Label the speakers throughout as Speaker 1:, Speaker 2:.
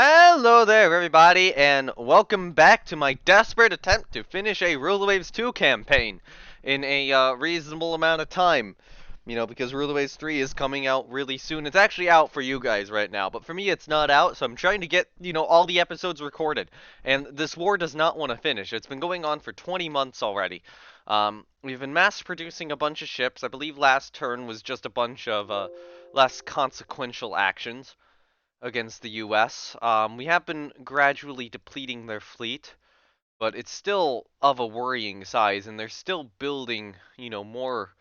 Speaker 1: Hello there, everybody, and welcome back to my desperate attempt to finish a Rule the Waves 2 campaign in a reasonable amount of time. You know, because Rule the Waves 3 is coming out really soon. It's actually out for you guys right now, but for me it's not out, so I'm trying to get, all the episodes recorded. And this war does not want to finish. It's been going on for 20 months already. We've been mass producing a bunch of ships. I believe last turn was just a bunch of less consequential actions against the US. We have been gradually depleting their fleet, but it's still of a worrying size, and they're still building, more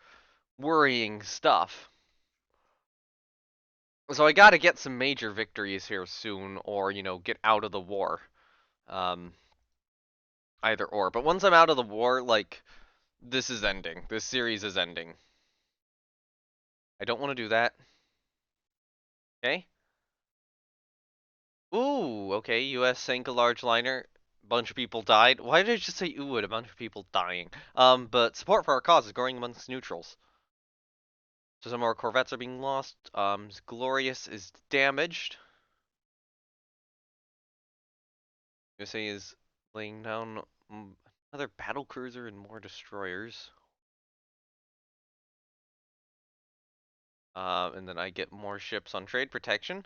Speaker 1: worrying stuff. So I gotta get some major victories here soon, or, get out of the war. Um, Either or. But once I'm out of the war, like, this is ending. This series is ending. I don't want to do that. Okay? Ooh, okay, US sank a large liner. Bunch of people died. Why did I just say ooh at a bunch of people dying? But support for our cause is growing amongst neutrals. So some of our corvettes are being lost. Glorious is damaged. USA is laying down another battle cruiser and more destroyers. And then I get more ships on trade protection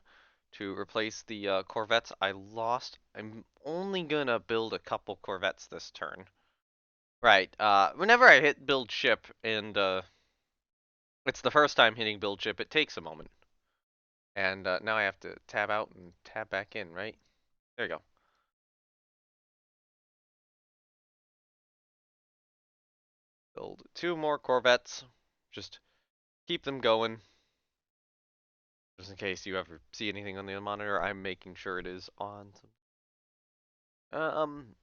Speaker 1: to replace the corvettes I lost. I'm only gonna build a couple corvettes this turn. Right. Whenever I hit build ship and it's the first time hitting build ship, it takes a moment. And now I have to tab out and tab back in, right? There you go. Build two more corvettes. Just keep them going. Just in case you ever see anything on the monitor, I'm making sure it is on. Um.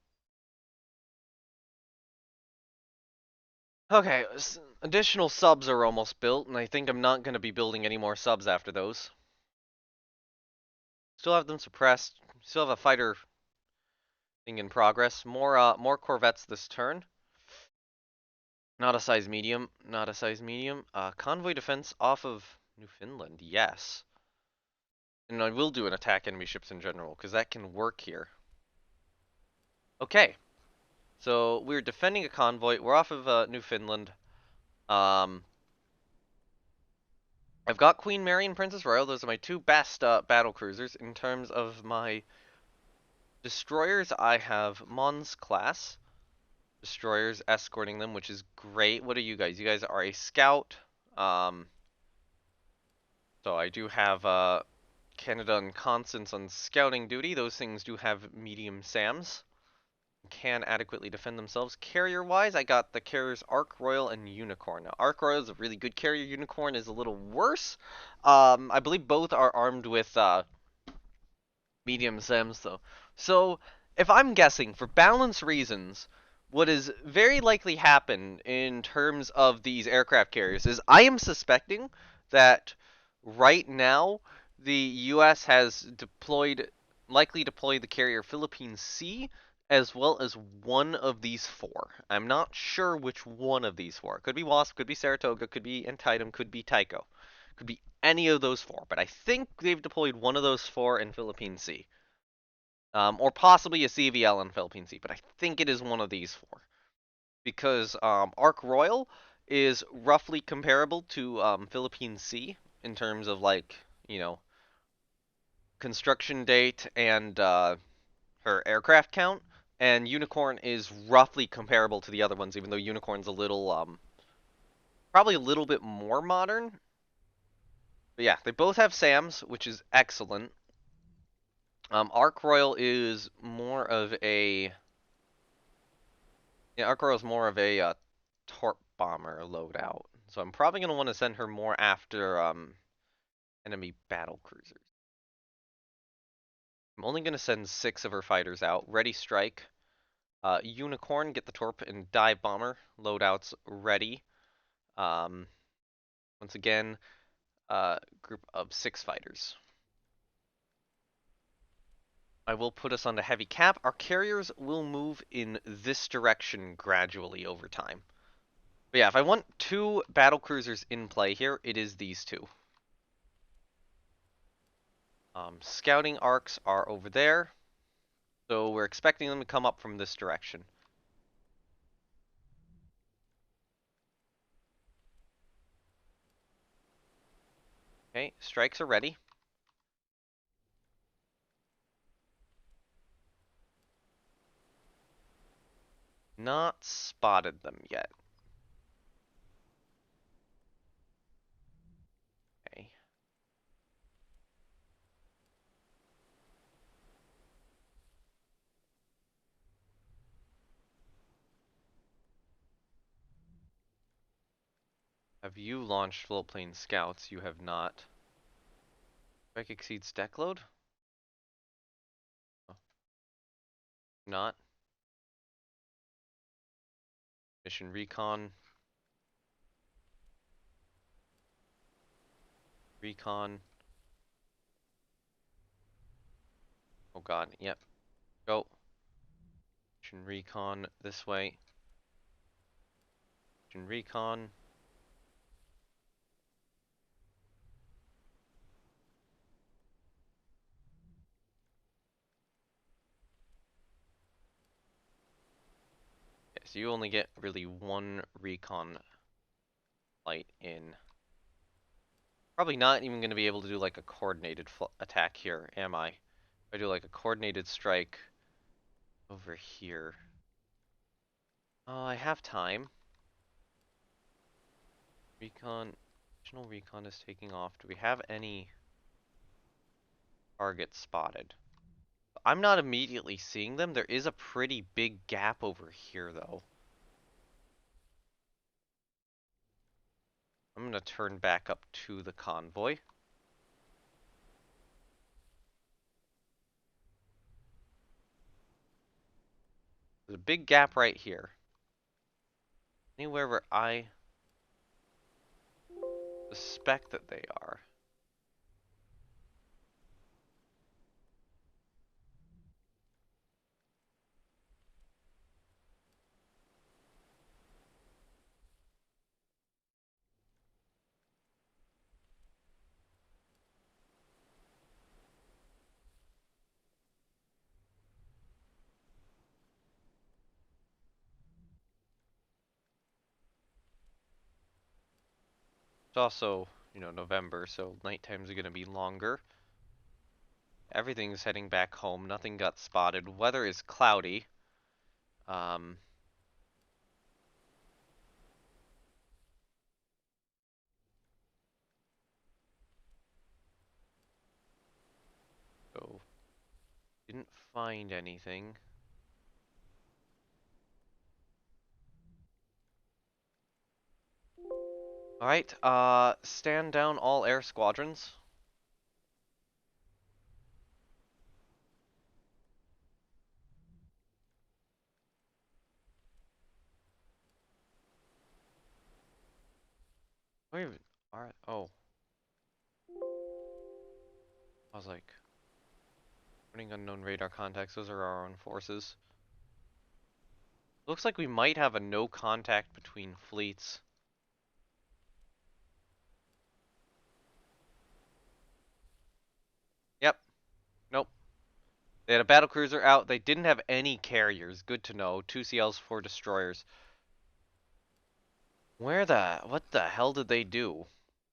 Speaker 1: Okay, additional subs are almost built, and I think I'm not going to be building any more subs after those. Still have them suppressed. Still have a fighter thing in progress. More corvettes this turn. Not a size medium. Not a size medium. Convoy defense off of Newfoundland. Yes. And I will do an attack enemy ships in general, because that can work here. Okay. So we're defending a convoy. We're off of Newfoundland. Um, I've got Queen Mary and Princess Royal. Those are my two best battle cruisers. In terms of my destroyers, I have Mons class destroyers escorting them, which is great. What are you guys? You guys are a scout. Um, so I do have Canada and Constance on scouting duty. Those things do have medium SAMs. Can adequately defend themselves. Carrier-wise, I got the carriers Ark Royal and Unicorn. Now, Ark Royal is a really good carrier. Unicorn is a little worse. I believe both are armed with medium SAMs, though. So, if I'm guessing, for balance reasons, what is very likely happen in terms of these aircraft carriers is I am suspecting that right now the U.S. has likely deployed the carrier Philippine Sea as well as one of these four. I'm not sure which one of these four. Could be Wasp, could be Saratoga, could be Antietam, could be Tycho. Could be any of those four, but I think they've deployed one of those four in Philippine Sea. Or possibly a CVL in Philippine Sea, but I think it is one of these four. Because Ark Royal is roughly comparable to Philippine Sea in terms of, like, construction date and her aircraft count. And Unicorn is roughly comparable to the other ones, even though Unicorn's a little, probably a little bit more modern. But yeah, they both have SAMs, which is excellent. Ark Royal is more of a... Yeah, Ark Royal is more of a torp bomber loadout. So I'm probably going to want to send her more after enemy battle cruisers. I'm only going to send 6 of her fighters out. Ready strike. Unicorn, get the torp and dive bomber. Loadouts ready. Once again, group of 6 fighters. I will put us on the heavy cap. Our carriers will move in this direction gradually over time. But yeah, if I want 2 battle cruisers in play here, it is these 2. Scouting arcs are over there, so we're expecting them to come up from this direction. Okay, strikes are ready. Not spotted them yet. Okay. Have you launched float plane scouts? You have not. Strike exceeds deck load? Oh, not. Mission recon. Recon. Oh god, yep. Go. Mission recon this way. Mission recon. Okay, so you only get really one recon flight in. Probably not even going to be able to do like a coordinated attack here, am I? If I do like a coordinated strike over here. Oh, I have time. Recon, additional recon is taking off. Do we have any targets spotted? I'm not immediately seeing them. There is a pretty big gap over here, though. I'm going to turn back up to the convoy. There's a big gap right here. Anywhere where I suspect that they are. It's also, November, so night times are going to be longer. Everything's heading back home. Nothing got spotted. Weather is cloudy. Um, so didn't find anything. Alright, stand down all air squadrons. Where even are, oh, I was like, running unknown radar contacts, those are our own forces. Looks like we might have a no contact between fleets. Yep, nope. They had a battlecruiser out, they didn't have any carriers, good to know. 2 CLs, 4 destroyers. What the hell did they do?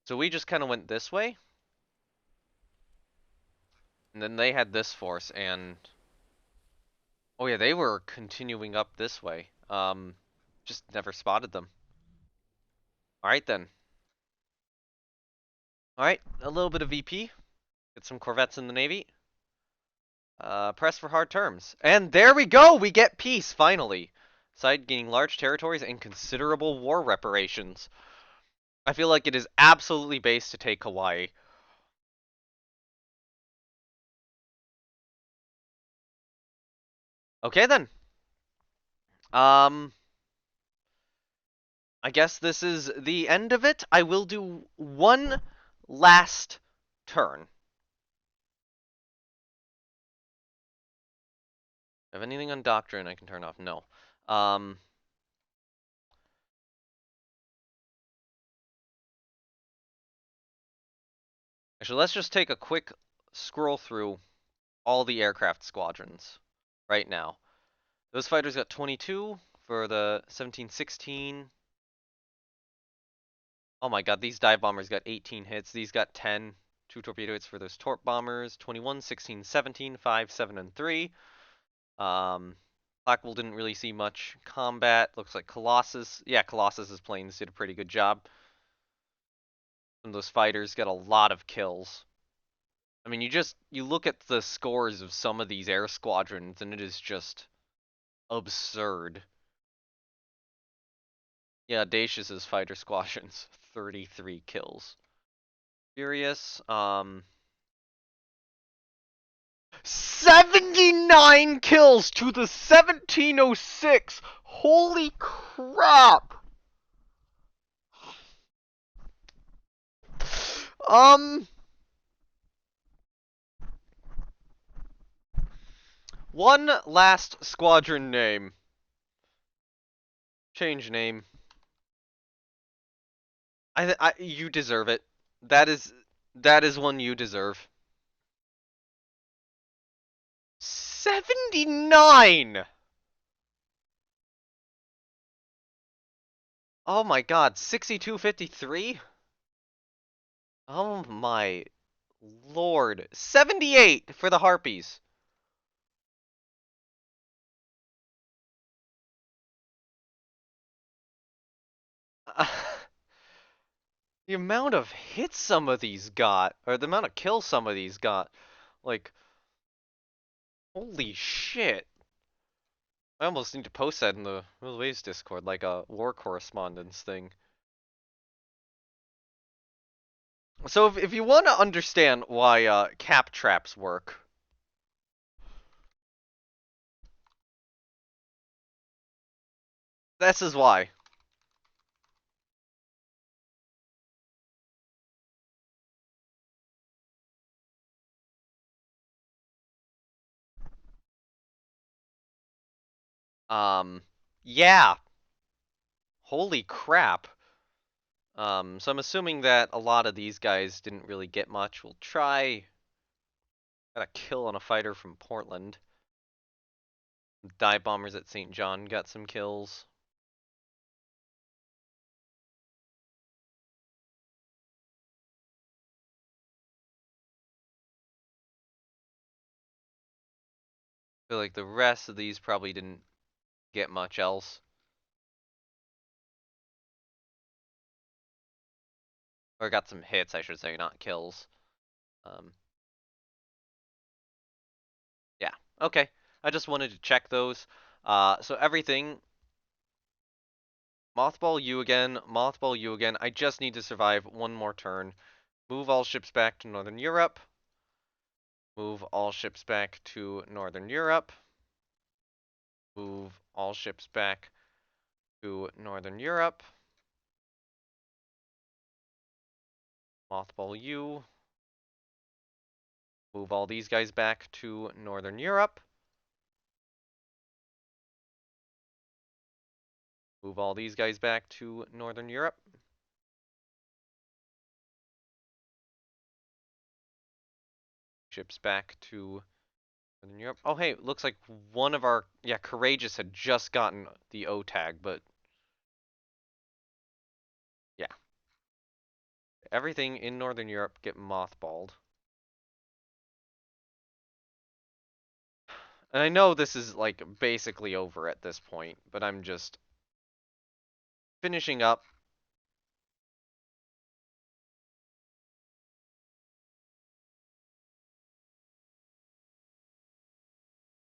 Speaker 1: So we just kind of went this way, and then they had this force, and oh yeah, they were continuing up this way. Just never spotted them. All right then. All right, a little bit of VP. Get some corvettes in the Navy. Press for hard terms. And there we go! We get peace, finally! Side gaining large territories and considerable war reparations. I feel like it is absolutely based to take Hawaii. Okay then. Um, I guess this is the end of it. I will do one last turn. Have anything on doctrine I can turn off? No. Um, actually, let's just take a quick scroll through all the aircraft squadrons right now. Those fighters got 22 for the 1716. Oh my god, these dive bombers got 18 hits. These got 10. 2 torpedo hits for those torp bombers. 21, 16, 17, 5, 7, and 3. Blackwell didn't really see much combat. Looks like Colossus. Yeah, Colossus's planes did a pretty good job. And those fighters get a lot of kills. I mean, you look at the scores of some of these air squadrons, and it is just absurd. Yeah, Dacius's fighter squadrons, 33 kills. Furious, 79 kills to the 1706! Holy crap! Um, one last squadron name. Change name. You deserve it. That is one you deserve. 79! Oh my god, 6253? Oh my lord. 78 for the Harpies. The amount of hits some of these got, or the amount of kills some of these got, like, holy shit. I almost need to post that in the Real Waves Discord, like a war correspondence thing. So if you want to understand why cap traps work, this is why. Yeah. Holy crap. So I'm assuming that a lot of these guys didn't really get much. We'll try. Got a kill on a fighter from Portland. Dive bombers at St. John got some kills. Feel like the rest of these probably didn't get much else. Or got some hits, I should say, not kills. Um, yeah, okay. I just wanted to check those. So everything. Mothball you again, mothball you again. I just need to survive one more turn. Move all ships back to Northern Europe. Move all ships back to Northern Europe. Move all ships back to Northern Europe. Mothball you. Move all these guys back to Northern Europe. Move all these guys back to Northern Europe. Ships back to Northern Europe. Oh, hey, looks like one of our... Yeah, Courageous had just gotten the O tag, but... Yeah. Everything in Northern Europe get mothballed. And I know this is, like, basically over at this point, but I'm just finishing up.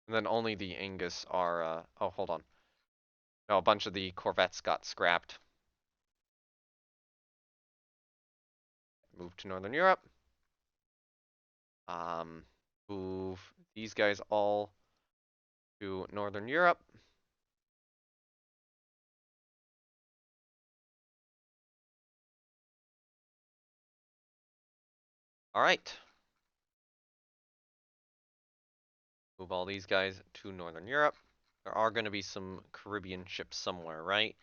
Speaker 1: And then only the Angus are, oh, hold on. No, a bunch of the Corvettes got scrapped. Move to Northern Europe. Move these guys all to Northern Europe. All right. Move all these guys to Northern Europe. There are going to be some Caribbean ships somewhere, right?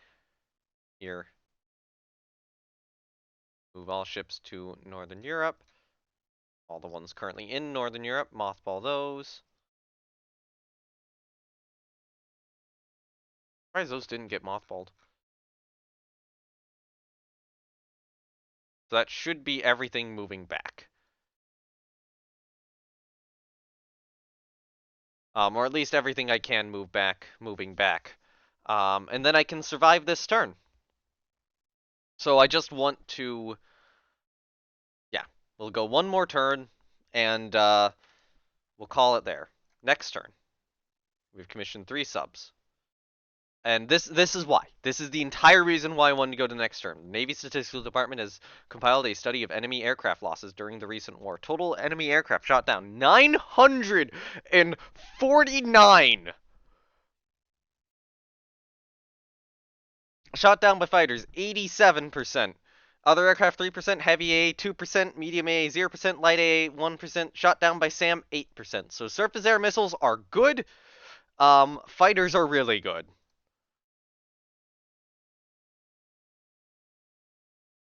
Speaker 1: Here. Move all ships to Northern Europe. All the ones currently in Northern Europe, mothball those. Surprised those didn't get mothballed. So that should be everything moving back. Or at least everything I can move back, moving back. And then I can survive this turn. So I just want to, yeah, we'll go one more turn, and we'll call it there. Next turn, we've commissioned 3 subs. And this is why. This is the entire reason why I wanted to go to the next turn. The Navy Statistical Department has compiled a study of enemy aircraft losses during the recent war. Total enemy aircraft shot down 949. Shot down by fighters 87%. Other aircraft 3%, heavy A 2%, medium A 0%, light A 1%, shot down by SAM 8%. So surface air missiles are good. Fighters are really good.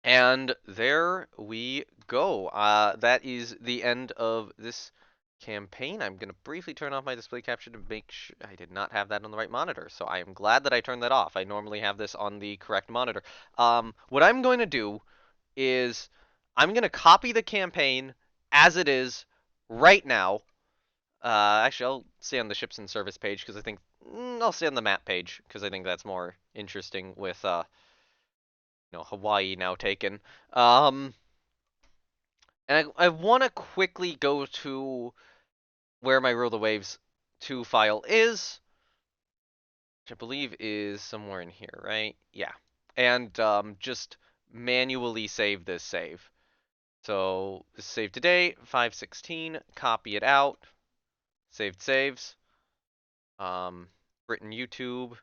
Speaker 1: And there we go. That is the end of this campaign. I'm going to briefly turn off my display capture to make sure I did not have that on the right monitor. So I am glad that I turned that off. I normally have this on the correct monitor. What I'm going to do is I'm going to copy the campaign as it is right now. Actually, I'll stay on the ships and service page because I think I'll stay on the map page because I think that's more interesting with Hawaii now taken. Um, and I want to quickly go to where my Rule the Waves 2 file is, which I believe is somewhere in here, right? Yeah. And just manually save this save. So this save today, 516, copy it out, saved saves, Britain YouTube,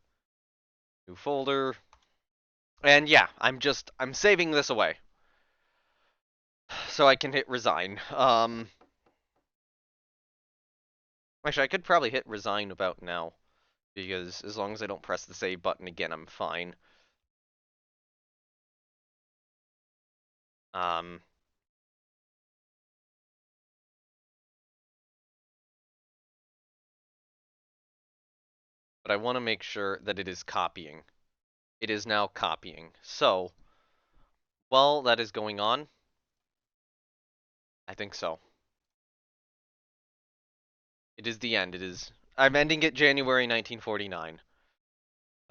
Speaker 1: new folder, and yeah, I'm saving this away. So I can hit resign. Actually, I could probably hit resign about now, because as long as I don't press the save button again, I'm fine. Um, but I want to make sure that it is copying. It is now copying. So, while that is going on, I think so. It is the end. I'm ending it January 1949.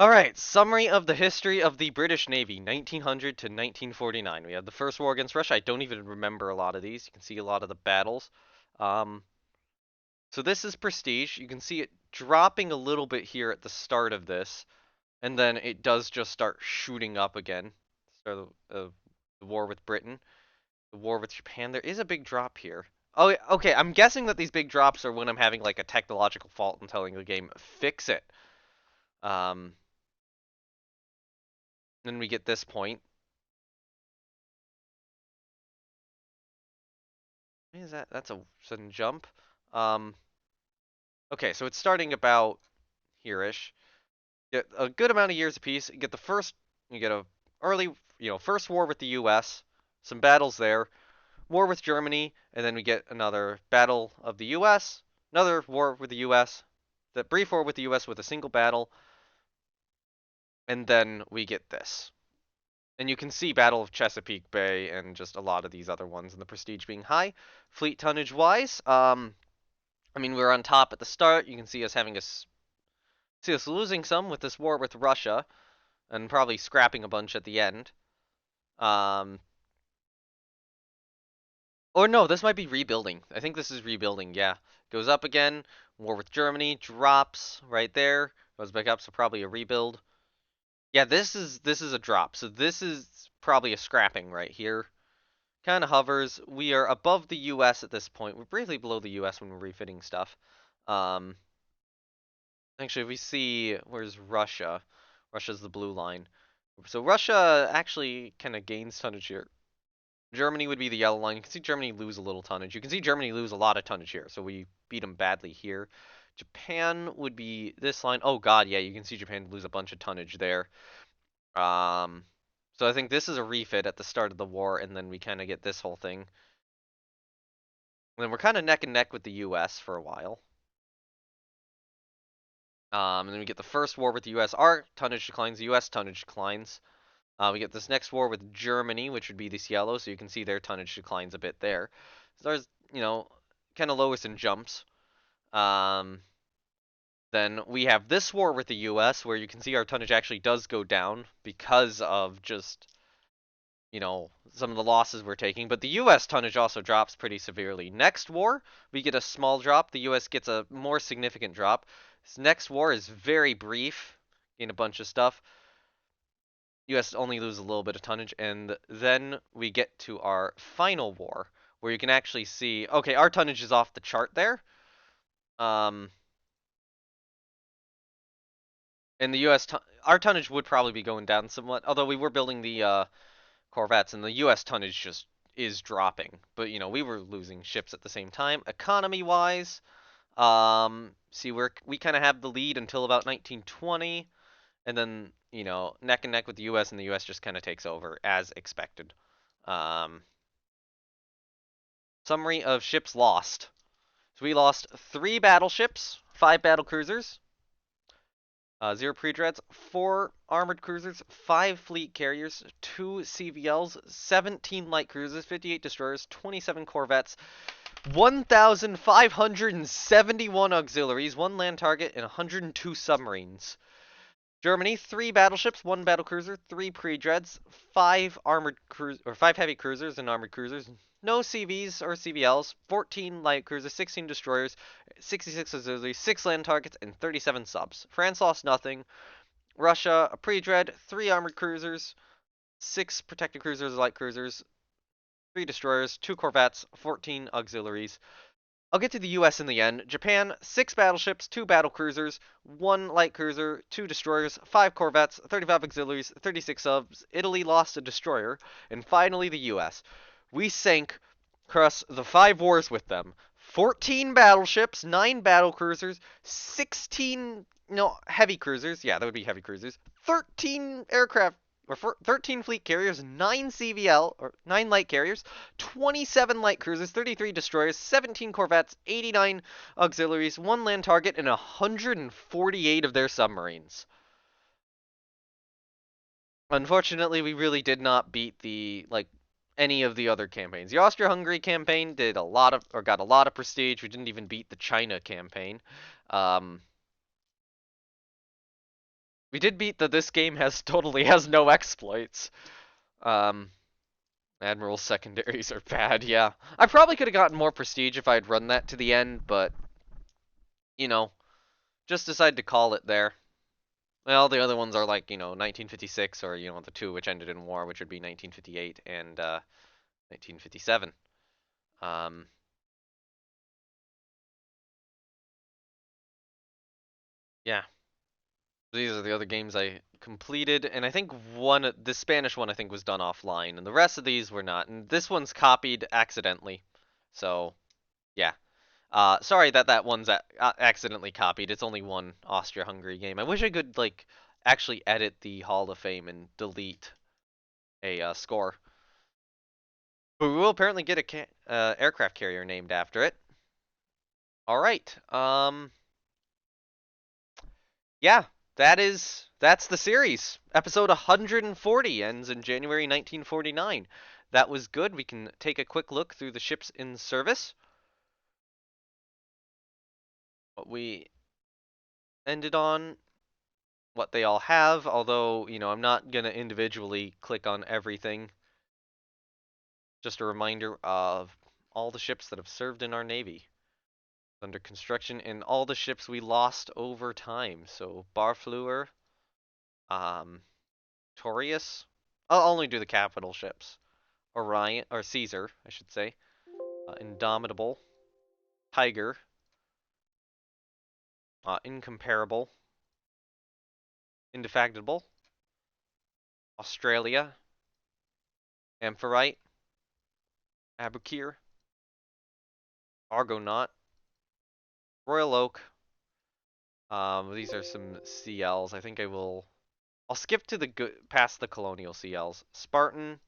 Speaker 1: Alright, summary of the history of the British Navy, 1900 to 1949. We had the First War against Russia. I don't even remember a lot of these. You can see a lot of the battles. Um, so this is Prestige. You can see it dropping a little bit here at the start of this, and then it does just start shooting up again. Start of the war with Britain, the war with Japan. There is a big drop here. Oh, okay. I'm guessing that these big drops are when I'm having like a technological fault and telling the game fix it. Um, then we get this point. Is that? That's a sudden jump. Um, okay, so it's starting about here-ish. Get a good amount of years apiece. You get the first, you get a early, first war with the U.S., some battles there, war with Germany, and then we get another battle of the U.S., another war with the U.S., the brief war with the U.S. with a single battle, and then we get this. And you can see Battle of Chesapeake Bay and just a lot of these other ones, and the prestige being high. Fleet tonnage wise, I mean, we were on top at the start. You can see us losing some with this war with Russia, and probably scrapping a bunch at the end. Um, or no, this might be rebuilding. I think this is rebuilding. Yeah, goes up again. War with Germany drops right there. Goes back up, so probably a rebuild. Yeah, this is a drop. So this is probably a scrapping right here. Kind of hovers. We are above the U.S. at this point. We're briefly below the U.S. when we're refitting stuff. Um, Actually, if we see, where's Russia? Russia's the blue line. So Russia actually kind of gains tonnage here. Germany would be the yellow line. You can see Germany lose a little tonnage. You can see Germany lose a lot of tonnage here. So we beat them badly here. Japan would be this line. Oh god, yeah, you can see Japan lose a bunch of tonnage there. Um, so I think this is a refit at the start of the war, and then we kind of get this whole thing. And then we're kind of neck and neck with the U.S. for a while. And then we get the first war with the U.S. Our tonnage declines, the U.S. tonnage declines. We get this next war with Germany, which would be this yellow, so you can see their tonnage declines a bit there. So there's, kind of lowest in jumps. Um, then we have this war with the U.S., where you can see our tonnage actually does go down because of just, some of the losses we're taking. But the U.S. tonnage also drops pretty severely. Next war, we get a small drop. The U.S. gets a more significant drop. This next war is very brief, gain a bunch of stuff. US only loses a little bit of tonnage, and then we get to our final war, where you can actually see, okay, our tonnage is off the chart there. Um, and the our tonnage would probably be going down somewhat, although we were building the corvettes, and the US tonnage just is dropping. But, we were losing ships at the same time. Economy-wise, see, we kind of have the lead until about 1920. And then, neck and neck with the U.S., and the U.S. just kind of takes over as expected. Um, Summary of ships lost. So we lost 3 battleships, 5 battle cruisers, 0 pre-dreads, 4 armored cruisers, 5 fleet carriers, 2 CVLs, 17 light cruisers, 58 destroyers, 27 corvettes, 1,571 auxiliaries, 1 land target, and 102 submarines. Germany, 3 battleships, 1 battlecruiser, 3 pre-dreads, 5 5 heavy cruisers and armored cruisers, no CVs or CVLs, 14 light cruisers, 16 destroyers, 66 auxiliaries, 6 land targets, and 37 subs. France lost nothing. Russia, a pre-dread, 3 armored cruisers, 6 protected cruisers, light cruisers, 3 destroyers, 2 corvettes, 14 auxiliaries. I'll get to the US in the end. Japan, 6 battleships, 2 battle cruisers, 1 light cruiser, 2 destroyers, 5 corvettes, 35 auxiliaries, 36 subs. Italy lost a destroyer. And finally, the US. We sank across the 5 wars with them. 14 battleships, 9 battle cruisers, 16 heavy cruisers. Yeah, that would be heavy cruisers. 13 aircraft or 13 fleet carriers, 9 CVL or 9 light carriers, 27 light cruisers, 33 destroyers, 17 corvettes, 89 auxiliaries, 1 land target, and 148 of their submarines. Unfortunately, we really did not beat any of the other campaigns. The Austria-Hungary campaign got a lot of prestige. We didn't even beat the China campaign. We did beat this game totally has no exploits. Admiral's secondaries are bad, yeah. I probably could have gotten more prestige if I had run that to the end, but, just decided to call it there. Well, the other ones are 1956 or, the 2 which ended in war, which would be 1958 and 1957. Um, yeah. These are the other games I completed, and I think the Spanish one I think was done offline, and the rest of these were not. And this one's copied accidentally. So, yeah. Sorry that one's accidentally copied. It's only one Austria-Hungary game. I wish I could actually edit the Hall of Fame and delete a score. But we will apparently get a aircraft carrier named after it. All right. Yeah, that's the series. Episode 140 ends in January 1949. That was good. We can take a quick look through the ships in service. What we ended on, what they all have, although, I'm not going to individually click on everything. Just a reminder of all the ships that have served in our Navy. Under construction, and all the ships we lost over time. So, Barfleur, Torius. I'll only do the capital ships. Orion, or Caesar, I should say. Indomitable. Tiger. Incomparable. Indefatigable. Australia. Amphitrite. Abukir. Argonaut. Royal Oak. These are some CLs. I think I'll skip to past the colonial CLs. Spartan.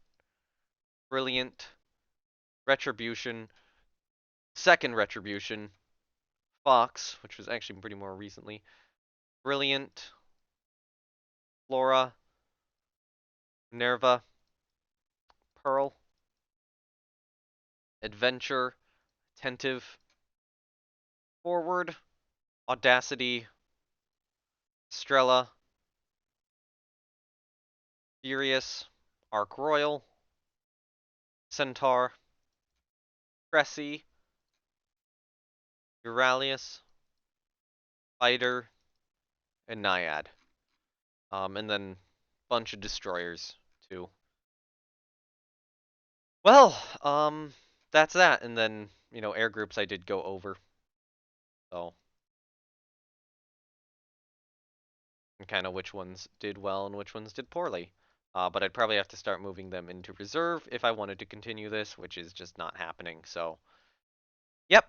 Speaker 1: Brilliant. Retribution. Second Retribution, Fox, which was actually pretty more recently, Brilliant, Flora, Nerva, Pearl, Adventure, Attentive, Forward, Audacity, Strella, Furious, Arc Royal, Centaur, Cressy, Euralius, Fighter, and Naiad. And then bunch of destroyers too. Well, that's that. And then, air groups I did go over. So, and kind of which ones did well and which ones did poorly. But I'd probably have to start moving them into reserve if I wanted to continue this, which is just not happening. So, yep.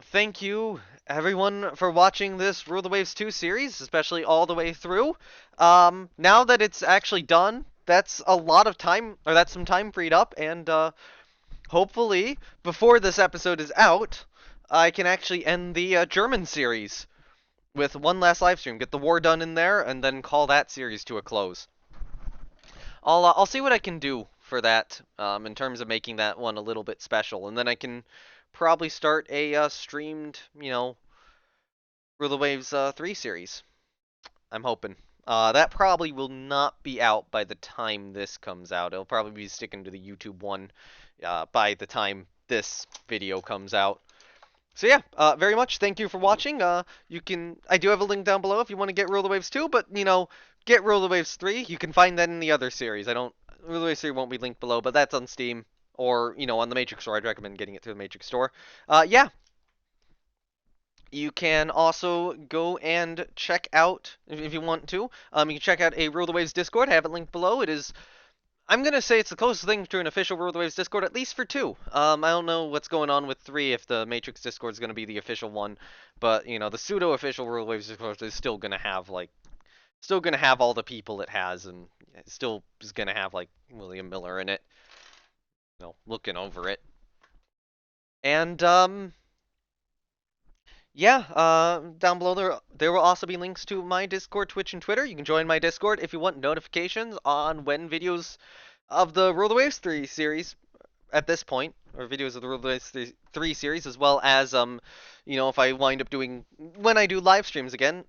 Speaker 1: Thank you, everyone, for watching this Rule the Waves 2 series, especially all the way through. Now that it's actually done, that's a lot of time, or that's some time freed up, and hopefully, before this episode is out, I can actually end the German series with one last live stream, get the war done in there, and then call that series to a close. I'll see what I can do for that in terms of making that one a little bit special, and then I can probably start a streamed, Rule the Waves 3 series. I'm hoping. That probably will not be out by the time this comes out. It'll probably be sticking to the YouTube one by the time this video comes out. So yeah, very much thank you for watching. I do have a link down below if you want to get Rule the Waves 2, but get Rule the Waves 3. You can find that in the other series. Rule the Waves 3 won't be linked below, but that's on Steam or on the Matrix Store. I'd recommend getting it through the Matrix Store. Yeah. You can also go and check out, if you want to, you can check out a Rule the Waves Discord. I have it linked below. It is, I'm going to say it's the closest thing to an official Rule the Waves Discord, at least for 2. I don't know what's going on with 3, if the Matrix Discord is going to be the official one, but, the pseudo-official Rule the Waves Discord is still going to have, all the people it has, and it still is going to have, William Miller in it, looking over it. And, yeah, down below there will also be links to my Discord, Twitch, and Twitter. You can join my Discord if you want notifications on when videos of the Rule the Waves 3 series at this point, or videos of the Rule the Waves 3 series, as well as, if I wind up doing, when I do live streams again,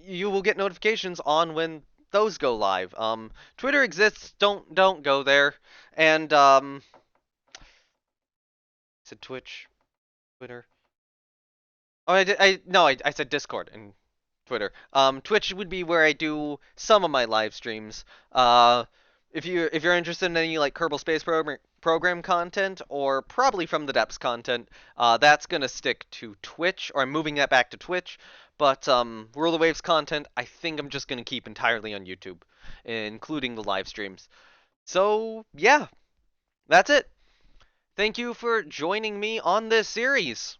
Speaker 1: you will get notifications on when those go live. Twitter exists, don't go there, and, is it Twitch, Twitter? Oh, I said Discord and Twitter. Twitch would be where I do some of my live streams. If you're interested in any Kerbal Space Program content or probably From the Depths content, that's gonna stick to Twitch, or I'm moving that back to Twitch. But Rule the Waves content, I think I'm just gonna keep entirely on YouTube, including the live streams. So yeah, that's it. Thank you for joining me on this series.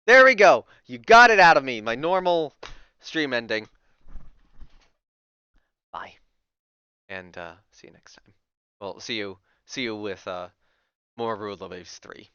Speaker 1: There we go. You got it out of me. My normal stream ending. Bye. And see you next time. Well, see you with more Rule of Waves 3.